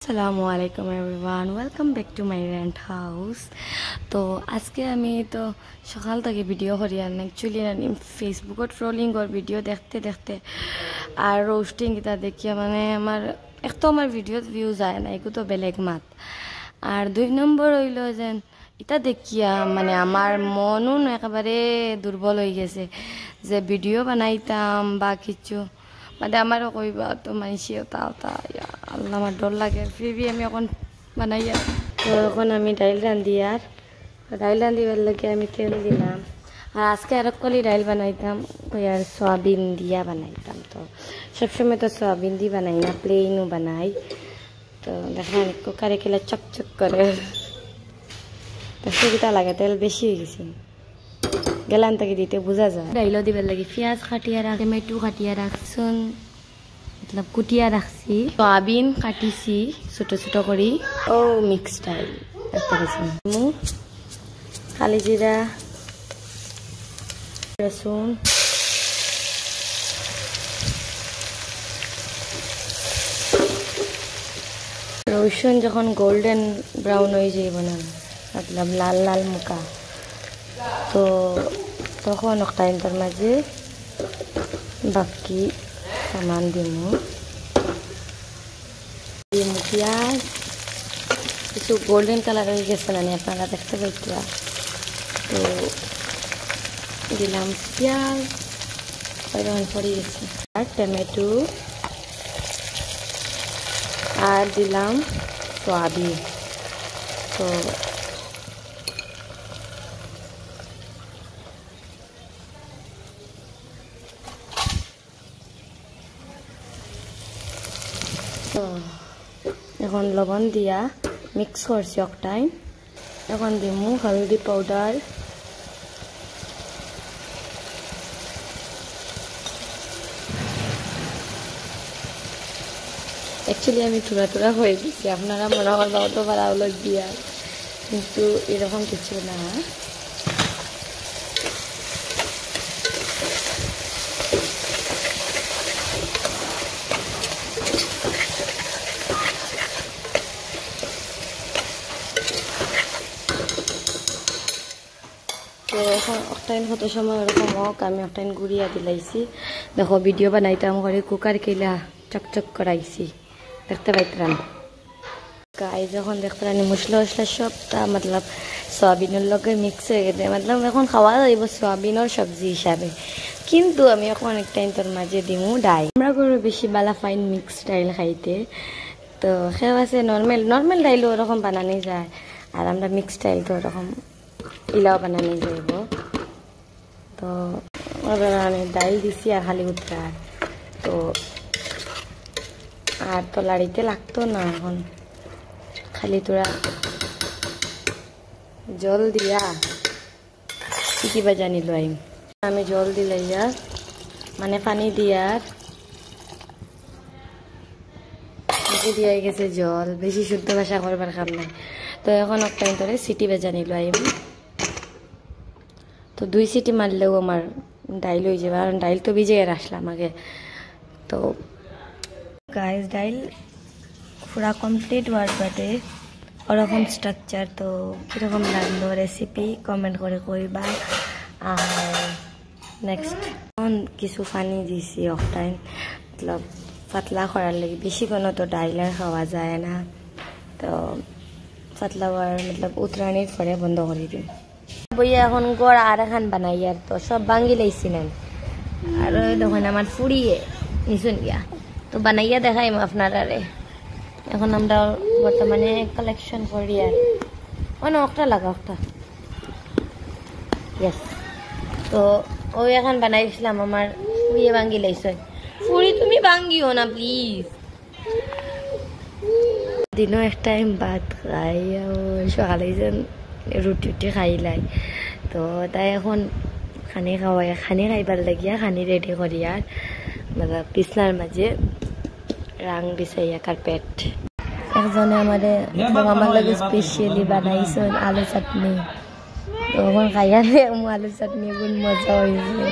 আসসালামু আলাইকুম everyone, welcome back to my rent house. তো আজকে আমি তো সকাল থেকে ভিডিও করি আর অ্যাকচুয়ালি ফেসবুকত ট্রোলিংর ভিডিও দেখতে দেখতে আর রোস্টিং এটা দেখিয়া মানে আমার এক তো আমার ভিডিওত ভিউ যায় না, এগুলো তো বেলেগ মাত। আর 2 নম্বর হইল যে এটা দেখিয়া মানে আমার মনও একেবারে দুর্বল হয়ে গেছে যে ভিডিও বানাইতাম বা কিছু মানে আমারও কইবা তো মাইসিও তাও তা আল্লাহ আমার ডর লাগে ফিরবি আমি এখন বানাইয়া। তো এখন আমি ডাইল রান্ধি আর ডাইল রান্ধিবার লাগে আমি তেল দিলাম। আর আজকে আর কলি ডাইল বানাইতাম ওই আর সয়াবিন দিয়া বানাইতাম। তো সবসময় তো সয়াবিন দিয়ে বানাই না, প্লেনও বানাই। তো দেখেন কুকারে খেলে চকচক করে সুবিধা লাগে, তেল বেশি হয়ে গেছে গেলাম তাকে দিতে বোঝা যায়। ডাইলও দিবার লাগে পেঁয়াজ কাটিয়া রাখ, টমেটো কাটিয়া রাখছুন মতলব কুটিয়া রাখছি, সয়াবিন কাটিছি ছোট ছোট করি। ও মিক্স ডাইল কালি জিরা রসুন রসুন যখন গোল্ডেন ব্রাউন হয়ে যাইব না মতলব লাল লাল মুখা, তো তখন টাইমটার মাঝে বাকি সামান দিমু পেঁয়াজ কিছু গোল্ডেন কালার হয়ে গেছে না আপনারা দেখতে পাইতা। তো দিলাম পেঁয়াজ এরকম পড়ে গেছে আর টমেটো আর দিলাম সয়াবিন। তো এখন লবণ দিয়া মিক্স করছি একটাই। এখন দিমু হলদি পাউডার, অ্যাকচুয়ালি আমি টুরা টুরা হয়ে গেছি, আপনারা মনে করবা অত পারা লোক দিয়া, কিন্তু এরকম কিছু না। তো এখন একটাইন কত সময় ওরকম হোক আমি একটাইন গুড়িয়া দিলাইছি। দেখো ভিডিও বানাইতাম করে কুকার কেলা চকচক করাইছি দেখতে পাইতাম গাই। যখন দেখতে পারি মশলা মশলা সবটা মতলব সয়াবিনের লগে মিক্স হয়ে গেছে, মতলব এখন খাওয়া যাইব সয়াবিনের সবজি হিসাবে। কিন্তু আমি এখন একটাইন তোর মাঝে দিমু ডাইল। আমরা করে বেশি বালা ফাইন মিক্স ডাইল খাইতে, তো সেও আছে নর্মাল ডাইলও ওরকম বানানি যায়, আর আমরা মিক্স ডাইল তো ওরকম ইলাও বানানি যাইব। তো আমি ডাইল দিছি আর খালি উত্তরার তো আর তো লাড়িতে লাগতো না, এখন খালি তোরা জল দিয়া সিটি বাজা নিল আমি জল দিলাইয়া মানে পানি দিয়ার দিয়া গেছে জল, বেশি শুদ্ধ ভাষা করবার কাম নাই। তো এখন একটাই ধরে সিটি বাজা নিল তো 2 সিটি মারলেও আমার ডাইল হয়ে যাবে, কারণ ডাইল তো ভিজে আসলাম আগে। তো গাইস ডাইল পুরা কমপ্লিট হওয়ার বাদে ওরকম স্ট্রাকচার। তো কীরকম লাগলো রেসিপি কমেন্ট করে কইবা। আর নেক্সট কিছু পানি দিছি অফটাইম মতলব পাতলা করার লাগে, বেশি কোনো তো ডাইল আর খাওয়া যায় না। তো পাতলা হওয়ার মতলব উতরানির পরে বন্ধ করে দিই বইয়া। এখন গড় আর এখন বানাই আর তো সব ভাঙ্গি লাইছিলেন আর তখন আমার ফুড়িয়ে নিশুন গিয়া তো বানাইয়া দেখাইম আপনারা। এখন আমরা বর্তমানে কালেকশন করি আর একটা লাগা একটা ইয়েস। তো ওই এখন বানাইছিলাম আমার ফুড়িয়ে ভাঙ্গি লাইছে। ফুড়ি তুমি ভাঙ্গিও না প্লিজ। দিনও এক টাইম ভাত খাই সকালে রুটি খাইলাই, তো তাই এখন খানি খাইবার লাগিয়া খানি রেডি করি আর মানে বিছনার মাঝে রাং বিছাইয়া কার্পেট। একজনে আমাদের আমার লাগে স্পেশালি বানাইছে আলু চাটনি, তো এখন খাইয়া আলু চাটনি কোন মজা হয়েছে।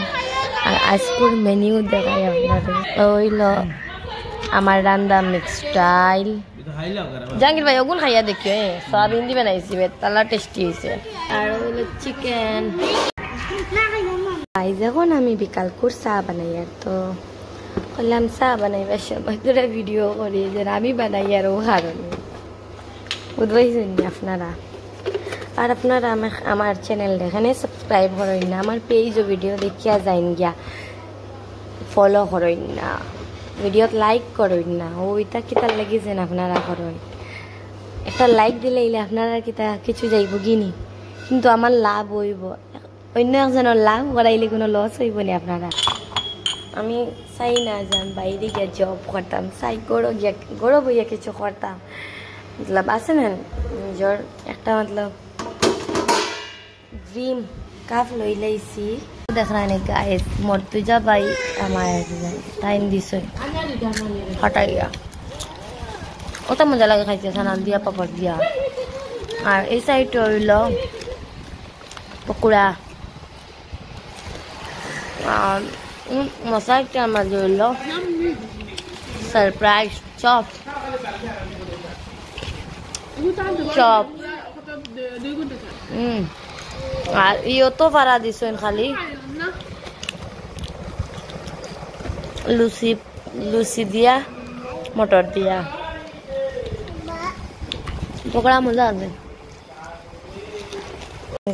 আর আজকের মেনিউ দেখাই আপনাদের হইল আমার রান্না মিক্স ডাইল, জাহাঙ্গীর ভাই ওগুন খাইয়া দেখিও সয়াবিন দিয়ে বানাইছি তালা টেস্টি হয়েছে আর হলো চিকেন। এখন আমি বিকাল করে চা বানাই আর তো বললাম চা বানাইবার সময় তোরা ভিডিও করি যে আমি বানাই আর ও কারণে বুঝবাইছেন আপনারা। আর আপনারা আমার চ্যানেল এখানে সাবস্ক্রাইব করেন না, আমার পেজও ভিডিও দেখিয়া যাইন গিয়া ফলো করেন না, ভিডিওত লাইক করেন না, ওইটা কিতা লাগিয়েছেন আপনারা করেন। একটা লাইক দিলে আপনারা কিতা কিছু যাইব গিনি, কিন্তু আমার লাভ হইব, অন্য একজনের লাভ করাইলে কোনো লস হইব না আপনারা। আমি চাই না যান বাইরে গিয়ে জব করতাম, চাই গড়ো বইয়া কিছু করতাম, মতলব আছে না নিজের একটা মতলব ড্রিম কাপ লই লাইছি। দেখলানি গাইস মর্তুজা ভাই আমার টাইম দিছে হটাইয়া, ওটা মজা লাগে খাইতে সানাল দিয়া পাপড় দিয়া। আর এই সাইডটা হইল পকোড়া, আর মশাইটার মাঝে হইল সারপ্রাইজ চপ চপ। আর ইও তো পারা দিছেন খালি লুচি দিয়া মটর দিয়া পকোড়া মজা আছে।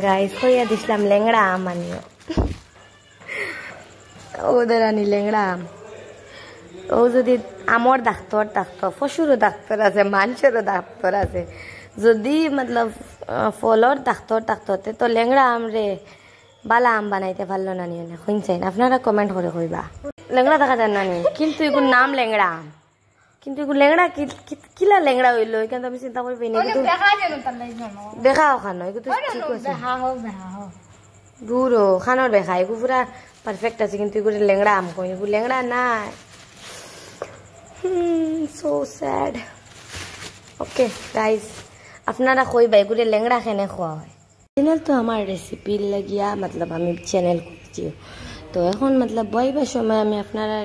গাইস কইয়া দিছিলাম লেংড়া আম আনিও, ওদের আনি লেংড়া আম। ও যদি আমর ডাক্তার পশুরও ডাক্তার আছে, মানুষেরও ডাক্তার আছে, যদি মতলব ফলর ডাক্তার তো লেংড়া আম রে বালা আম বানাইতে পারলো না নিয়ে শুনছেন আপনারা কমেন্ট করে কইবা। লেংড়া দেখা যান না নি, কিন্তু এগুলোর নাম লেংড়া আম, কিন্তু এগুলো লেংড়া কিলা লেংড়া হইলো কিন্তু আমি চিন্তা করবি না, দেখা ওখানো এগুলো ঠিক আছে দূরও খানোর দেখা এগুলো পুরা পারফেক্ট আছে, কিন্তু এগুলো লেংড়া আম কই এগুলো লেংড়া নাই। So sad. ওকে গাইস আপনারা কইবা এগুলো লেংড়া খেনে খোয়া হয়। চ্যানেল তো আমার রেসিপির লাগিয়া মতলব আমি চ্যানেল করছি, তো এখন মতলব বইবার সময় আমি আপনারা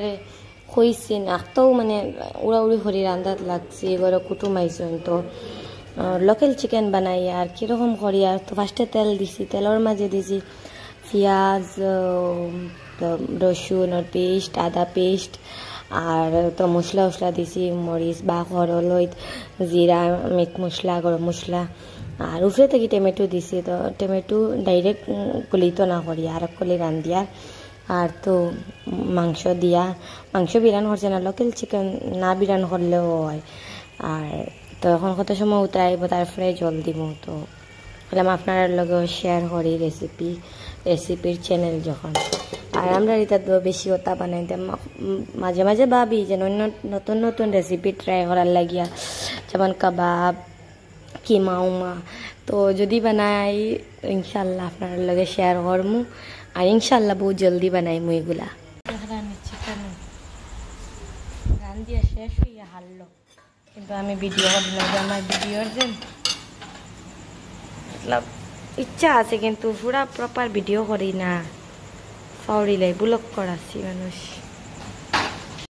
কইছি নাকতেও মানে উড়াউড়ি হরি রান্ধাত লাগছি, এগুলো কুটুম আইসন তো লোকাল চিকেন বানাই আর কীরকম করি। আর তো ফার্স্টে তেল দিছি, তেলের মাঝে দিছি পেঁয়াজ রসুনের পেস্ট আদা পেস্ট আর তো মশলা দিছি মরিচ বাখর হলুদ জিরা মিট মশলা গরম মশলা আর উপরে থেকে টমেটো দিছি। তো টমেটো ডাইরেক্ট গলিত না করি আর কলি রান্ধিয়া আর তো মাংস দিয়া, মাংস বিরান করছে না, লোকাল চিকেন না বিরান করলেও হয়। আর তো এখন কত সময় উতরাইব তারপরে জল দিব, তো বললাম আপনার লগেও শেয়ার করি রেসিপির চ্যানেল যখন। আর আমরা এটা তো বেশি ওটা বানাইতে মাঝে মাঝে ভাবি যে নতুন নতুন রেসিপি ট্রাই করার লাগিয়া, যেমন কাবাব কিমা উমা, তো যদি বানাই ইনশাল্লাহ আপনার লগে শেয়ার করমু আর ইনশাল্লাহ বহুত জলদি বানাইমু এগুলা। রান্ধিয়া শেষ হইয়া হারলো, কিন্তু আমি ভিডিও করি না, আমার ভিডিওর যে মতলব ইচ্ছা আছে কিন্তু পুরা প্রপার ভিডিও করি না, ফাউরিলাই ব্লগ করাছি মানুষ।